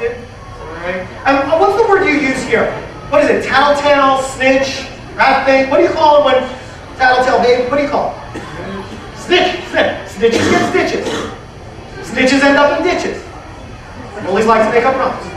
trusted. Alright? What's the word you use here? What is it? Tattletale, snitch, rat thing? What do you call it when tattletale baby? What do you call it? Snitch. Snitches get stitches. Snitches end up in ditches. Bullies like to make up rhymes.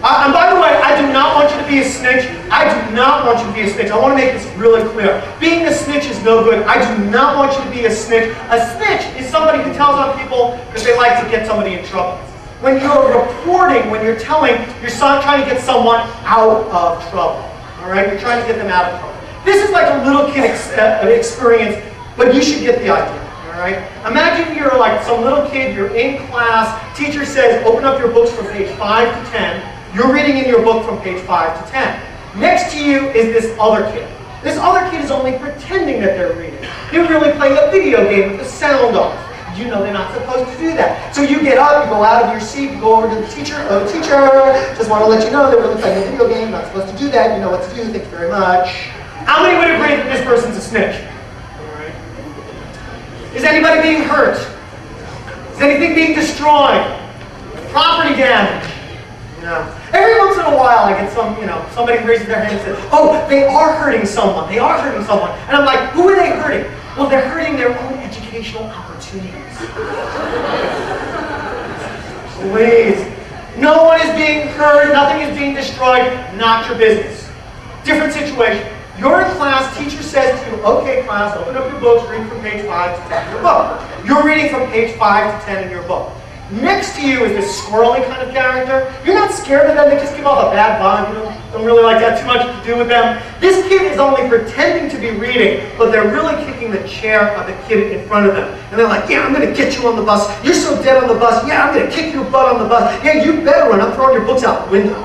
And by the way, I do not want you to be a snitch. I do not want you to be a snitch. I want to make this really clear. Being a snitch is no good. I do not want you to be a snitch. A snitch is somebody who tells on people because they like to get somebody in trouble. When you're reporting, when you're telling, you're trying to get someone out of trouble. All right? You're trying to get them out of trouble. This is like a little kid experience, but you should get the idea. Right? Imagine you're like some little kid, you're in class, teacher says, open up your books from page 5 to 10. You're reading in your book from page 5 to 10. Next to you is this other kid. This other kid is only pretending that they're reading. They're really playing a video game with the sound off. You know they're not supposed to do that. So you get up, you go out of your seat, you go over to the teacher. Oh, teacher, just want to let you know they're really playing a video game. Not supposed to do that. You know what to do. Thank you very much. How many would agree that this person's a snitch? Is anybody being hurt? Is anything being destroyed? Property damage? Every once in a while I get somebody raises their hand and says, oh, they are hurting someone. They are hurting someone. And I'm like, who are they hurting? Well, they're hurting their own educational opportunities. Please. No one is being hurt. Nothing is being destroyed. Not your business. Different situation. You're in class, teacher says to you, okay class, open up your books, read from page 5 to 10 in your book. You're reading from page 5 to 10 in your book. Next to you is this squirrely kind of character. You're not scared of them, they just give off a bad vibe. You don't really like that too much to do with them. This kid is only pretending to be reading, but they're really kicking the chair of the kid in front of them. And they're like, yeah, I'm going to get you on the bus. You're so dead on the bus. Yeah, I'm going to kick your butt on the bus. Yeah, you better run. I'm throwing your books out the window.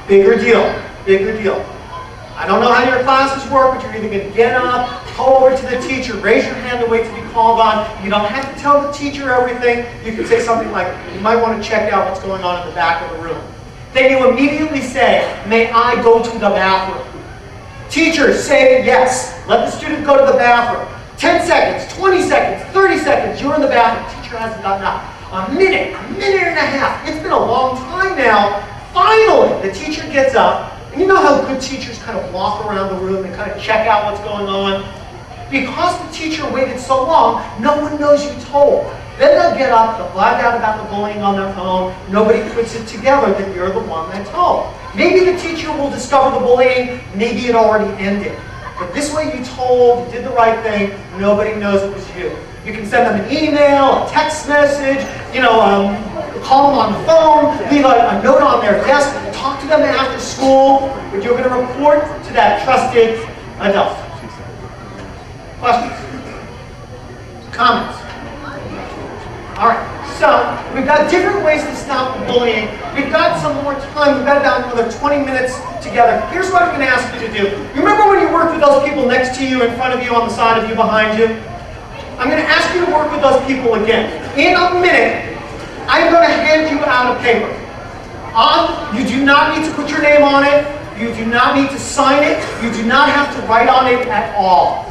Bigger deal. Bigger deal. I don't know how your classes work, but you're either going to get up, go over to the teacher, raise your hand and wait to be called on. You don't have to tell the teacher everything. You can say something like, you might want to check out what's going on in the back of the room. Then you immediately say, may I go to the bathroom? Teacher, say yes. Let the student go to the bathroom. 10 seconds, 20 seconds, 30 seconds, you're in the bathroom. Teacher hasn't gotten up. A minute and a half. It's been a long time now. Finally, the teacher gets up. And you know how good teachers kind of walk around the room and kind of check out what's going on? Because the teacher waited so long, no one knows you told. Then they'll get up, they'll blab out about the bullying on their phone. Nobody puts it together that you're the one that told. Maybe the teacher will discover the bullying, maybe it already ended. But this way you told, you did the right thing, nobody knows it was you. You can send them an email, a text message, call them on the phone, leave a note on their desk, talk to them after school, but you're going to report to that trusted adult. Questions? Comments? All right, so we've got different ways to stop the bullying. We've got some more time. We've got about another 20 minutes together. Here's what I'm going to ask you to do. You remember when you worked with those people next to you, in front of you, on the side of you, behind you? I'm going to ask you to work with those people again. In a minute, I'm going to hand you out a paper. You do not need to put your name on it. You do not need to sign it. You do not have to write on it at all.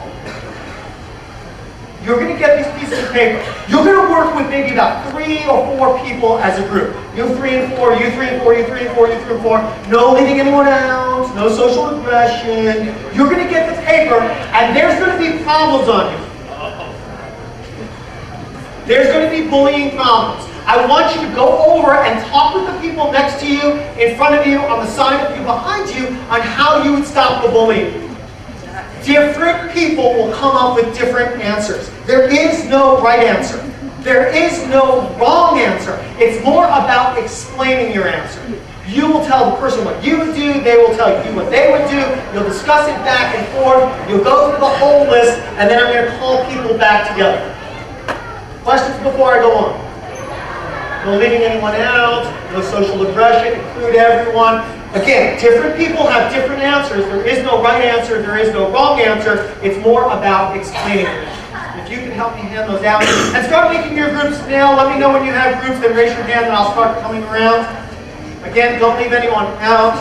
You're going to get these pieces of paper. You're going to work with maybe about 3 or 4 people as a group. You 3 and 4, you 3 and 4, you 3 and 4, you 3 and 4. No leaving anyone out, no social aggression. You're going to get the paper, and there's going to be problems on you. There's going to be bullying problems. I want you to go over and talk with the people next to you, in front of you, on the side of you, behind you, on how you would stop the bullying. Different people will come up with different answers. There is no right answer. There is no wrong answer. It's more about explaining your answer. You will tell the person what you would do, they will tell you what they would do, you'll discuss it back and forth, you'll go through the whole list, and then I'm going to call people back together. Questions before I go on? No leaving anyone out, no social aggression, include everyone. Again, different people have different answers. There is no right answer, there is no wrong answer. It's more about explaining it. If you can help me hand those out. And start making your groups now. Let me know when you have groups, then raise your hand and I'll start coming around. Again, don't leave anyone out.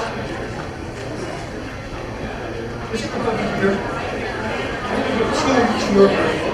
This group over here. Two to your group.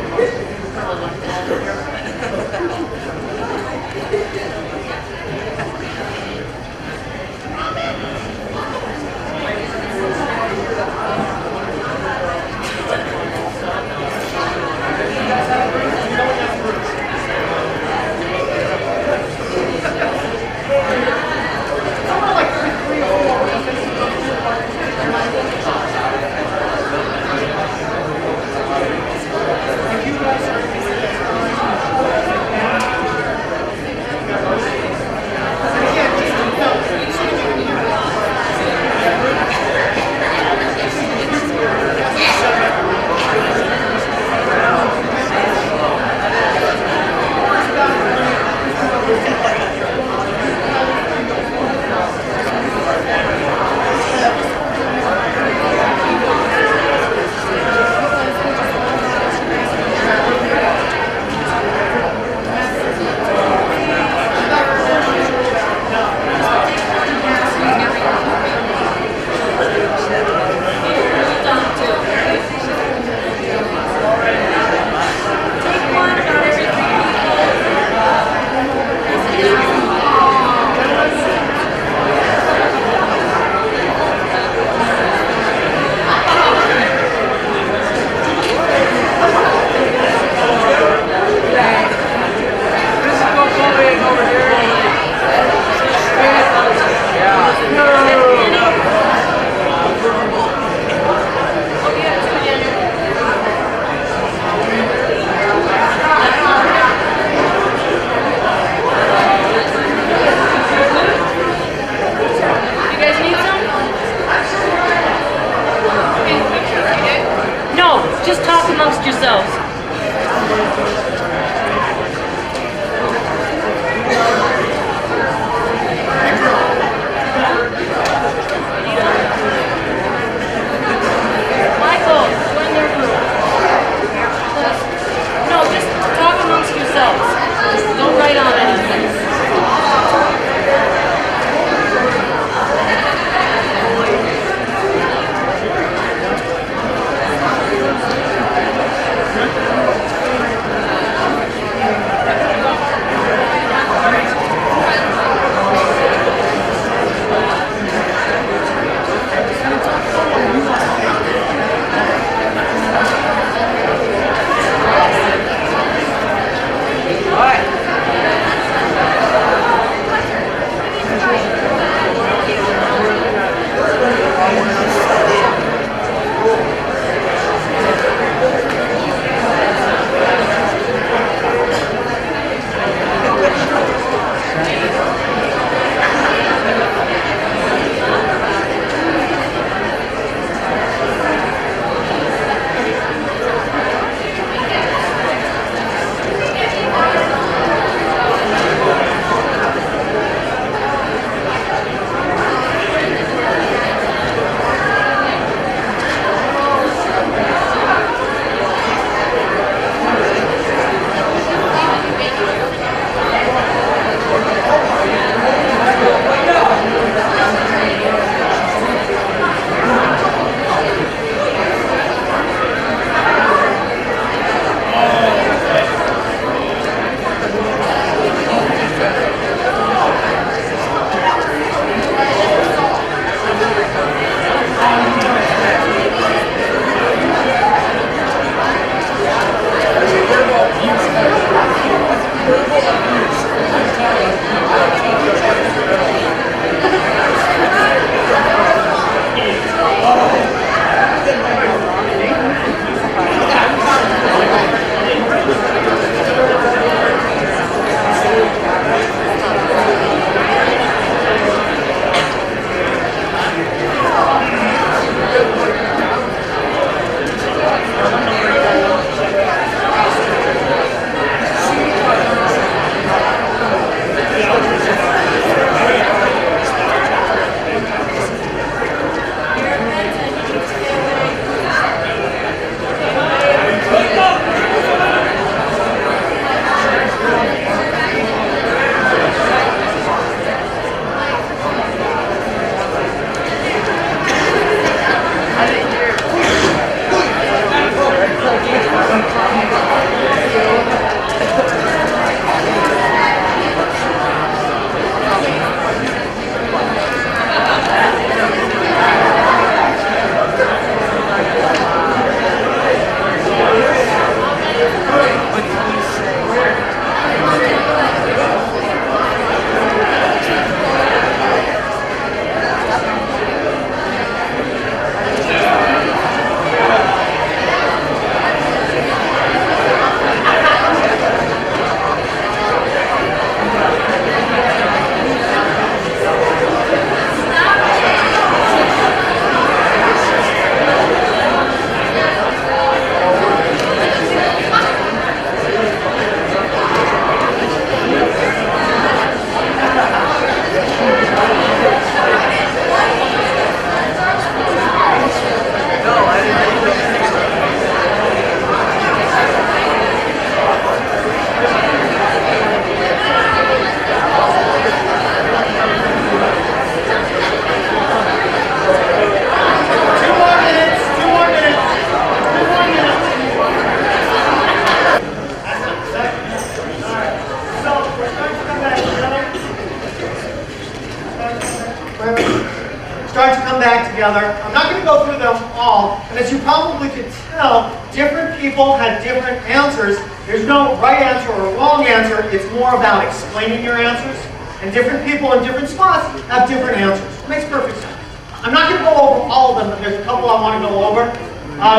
come back together. I'm not going to go through them all, and as you probably could tell, different people had different answers. There's no right answer or wrong answer. It's more about explaining your answers, and different people in different spots have different answers. It makes perfect sense. I'm not going to go over all of them, but there's a couple I want to go over.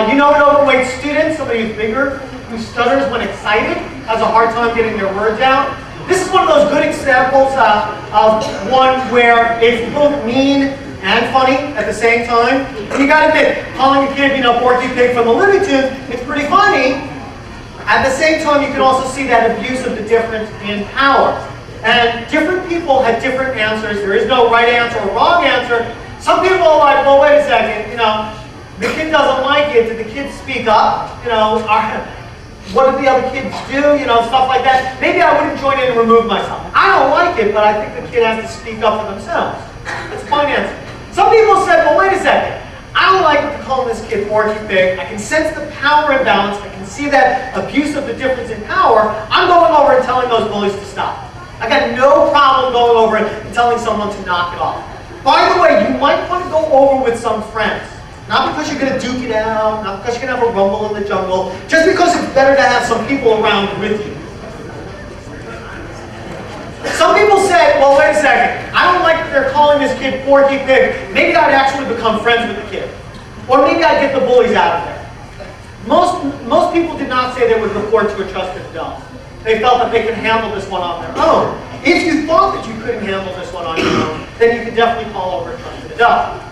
You know an overweight student, somebody who's bigger, who stutters when excited, has a hard time getting their words out. This is one of those good examples of one where it's both mean and funny at the same time. And you gotta admit, calling a kid, Porky Pig from the Looney Tunes, it's pretty funny. At the same time, you can also see that abuse of the difference in power. And different people had different answers. There is no right answer or wrong answer. Some people are like, well, wait a second, the kid doesn't like it. Did the kid speak up? What did the other kids do? Stuff like that. Maybe I wouldn't join in and remove myself. I don't like it, but I think the kid has to speak up for themselves. That's a fine answer. Some people said, well, wait a second. I don't like what to call this kid Porky Pig. I can sense the power imbalance. I can see that abuse of the difference in power. I'm going over and telling those bullies to stop. I got no problem going over and telling someone to knock it off. By the way, you might want to go over with some friends. Not because you're going to duke it out, not because you're going to have a rumble in the jungle, just because it's better to have some people around with you. Some people say, well, wait a second, I don't like that they're calling this kid Porky Pig. Maybe I'd actually become friends with the kid. Or maybe I'd get the bullies out of there. Most people did not say they would report to a trusted adult. They felt that they could handle this one on their own. If you thought that you couldn't handle this one on your own, then you could definitely call over a trusted adult.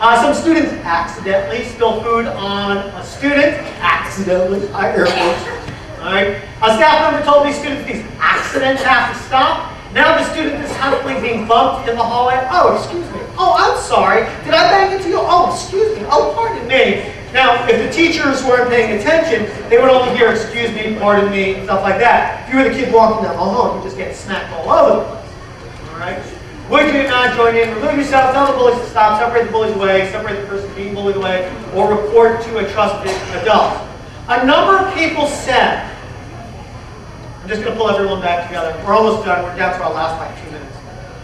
Some students accidentally spill food on a student. Accidentally, I air quotes. All right. A staff member told these students these accidents have to stop. Now the student is constantly being bumped in the hallway. Oh, excuse me. Oh, I'm sorry. Did I bang into you? Oh, excuse me. Oh, pardon me. Now, if the teachers weren't paying attention, they would only hear, excuse me, pardon me, stuff like that. If you were the kid walking down the hall, you just get smacked all over the place. All right? Would you not join in? Remove yourself, tell the bullies to stop, separate the bullies away, separate the person being bullied away, or report to a trusted adult. A number of people said, I'm just going to pull everyone back together. We're almost done. We're down to our last 2 minutes.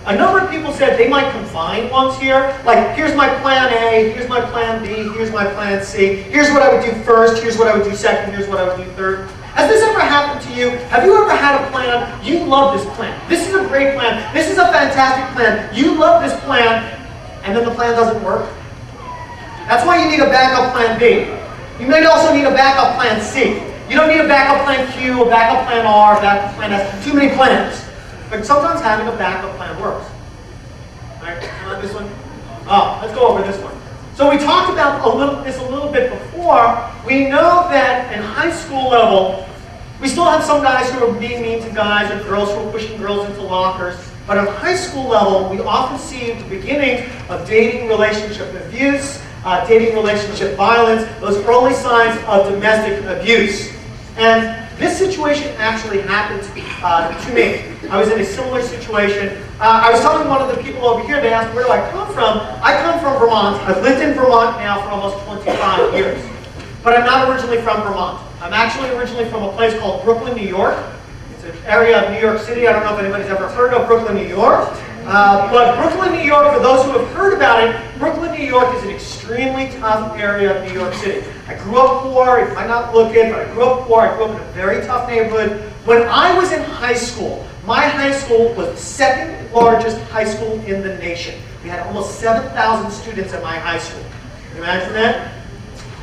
A number of people said they might combine ones here. Like, here's my plan A, here's my plan B, here's my plan C. Here's what I would do first, here's what I would do second, here's what I would do third. Has this ever happened to you? Have you ever had a plan? You love this plan. This is a great plan. This is a fantastic plan. You love this plan, and then the plan doesn't work. That's why you need a backup plan B. You may also need a backup plan C. You don't need a backup plan Q, a backup plan R, a backup plan S. Too many plans. But sometimes having a backup plan works. All right, this one. Oh, let's go over this one. So we talked about this a little bit before. We know that in high school level, we still have some guys who are being mean to guys or girls who are pushing girls into lockers. But at high school level, we often see the beginning of dating relationship abuse, dating relationship violence, those early signs of domestic abuse. And this situation actually happened to me. I was in a similar situation. I was telling one of the people over here, they asked, where do I come from? I come from Vermont. I've lived in Vermont now for almost 25 years. But I'm not originally from Vermont. I'm actually originally from a place called Brooklyn, New York. It's an area of New York City. I don't know if anybody's ever heard of Brooklyn, New York. But Brooklyn, New York, for those who have heard about it, Brooklyn, New York is an extremely tough area of New York City. I grew up poor, you might not look it, but I grew up poor. I grew up in a very tough neighborhood. When I was in high school, my high school was the second largest high school in the nation. We had almost 7,000 students at my high school. Can you imagine that?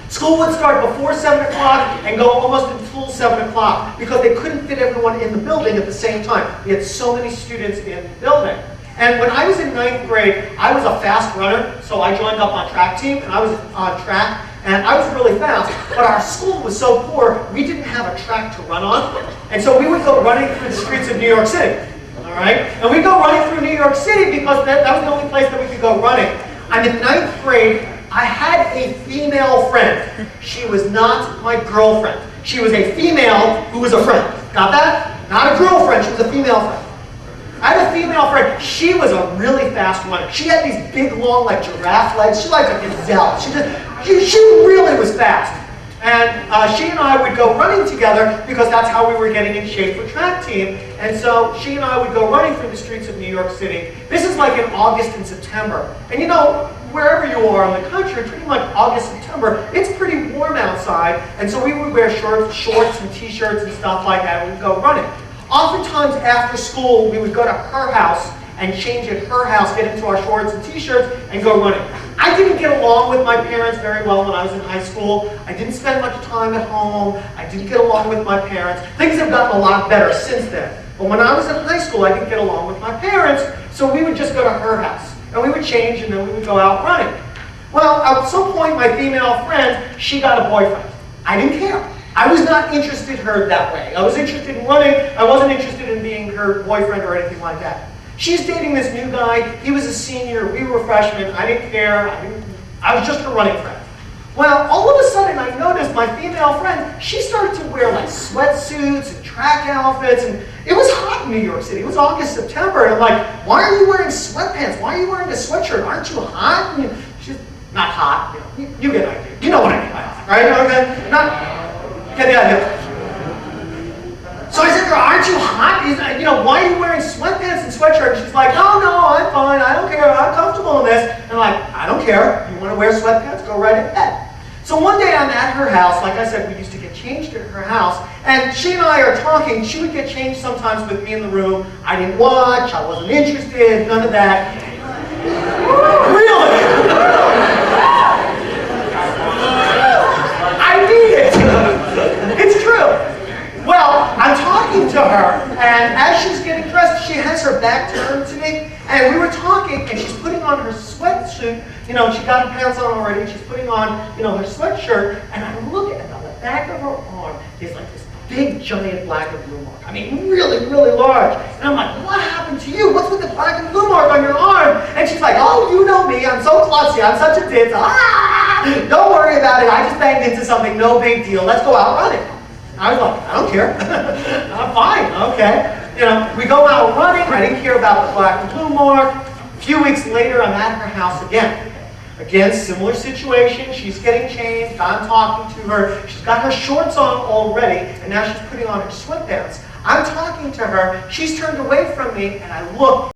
School would start before 7 o'clock and go almost until 7 o'clock because they couldn't fit everyone in the building at the same time. We had so many students in the building. And when I was in 9th grade, I was a fast runner, so I joined up on track team, and I was on track, and I was really fast, but our school was so poor, we didn't have a track to run on, and so we would go running through the streets of New York City, all right? And we'd go running through New York City because that was the only place that we could go running. I'm in 9th grade. I had a female friend. She was not my girlfriend. She was a female who was a friend. Got that? Not a girlfriend, she was a female friend. I had a female friend. She was a really fast runner. She had these big, long, like giraffe legs. She like a gazelle. She really was fast. And she and I would go running together because that's how we were getting in shape for track team. And so she and I would go running through the streets of New York City. This is like in August and September. And you know, wherever you are in the country, pretty much August, September, it's pretty warm outside. And so we would wear shorts and t-shirts and stuff like that, and we'd go running. Oftentimes after school, we would go to her house and change at her house, get into our shorts and t-shirts, and go running. I didn't get along with my parents very well when I was in high school. I didn't spend much time at home. I didn't get along with my parents. Things have gotten a lot better since then. But when I was in high school, I didn't get along with my parents, so we would just go to her house. And we would change, and then we would go out running. Well, at some point, my female friend, she got a boyfriend. I didn't care. I was not interested in her that way. I was interested in running. I wasn't interested in being her boyfriend or anything like that. She's dating this new guy. He was a senior. We were freshmen. I didn't care. I was just her running friend. Well, all of a sudden, I noticed my female friend, she started to wear like sweatsuits and track outfits, and it was hot in New York City. It was August, September, and I'm like, why are you wearing sweatpants? Why are you wearing a sweatshirt? Aren't you hot? And she's not hot. You get the idea. You know what I mean by hot, right? Okay? Get the idea. So I said to her, aren't you hot? Why are you wearing sweatpants and sweatshirt? And she's like, oh, no, I'm fine. I don't care. I'm comfortable in this. And I'm like, I don't care. You want to wear sweatpants? Go right ahead. So one day I'm at her house. Like I said, we used to get changed at her house. And she and I are talking. She would get changed sometimes with me in the room. I didn't watch. I wasn't interested. None of that. Really? I mean it. It's true. Well, I'm talking to her, and as she's getting dressed, she has her back turned to me, and we were talking, and she's putting on her sweatsuit. She got her pants on already, and she's putting on, her sweatshirt, and I look at the back of her arm, there's like this big, giant black and blue mark. I mean, really, really large. And I'm like, what happened to you? What's with the black and blue mark on your arm? And she's like, oh, you know me, I'm so klutzy, I'm such a ditz. Don't worry about it, I just banged into something, no big deal, let's go out running. I was like, I don't care. I'm fine, okay. We go out running. I didn't care about the black and blue mark. A few weeks later, I'm at her house again. Again, similar situation. She's getting changed. I'm talking to her. She's got her shorts on already, and now she's putting on her sweatpants. I'm talking to her. She's turned away from me, and I look,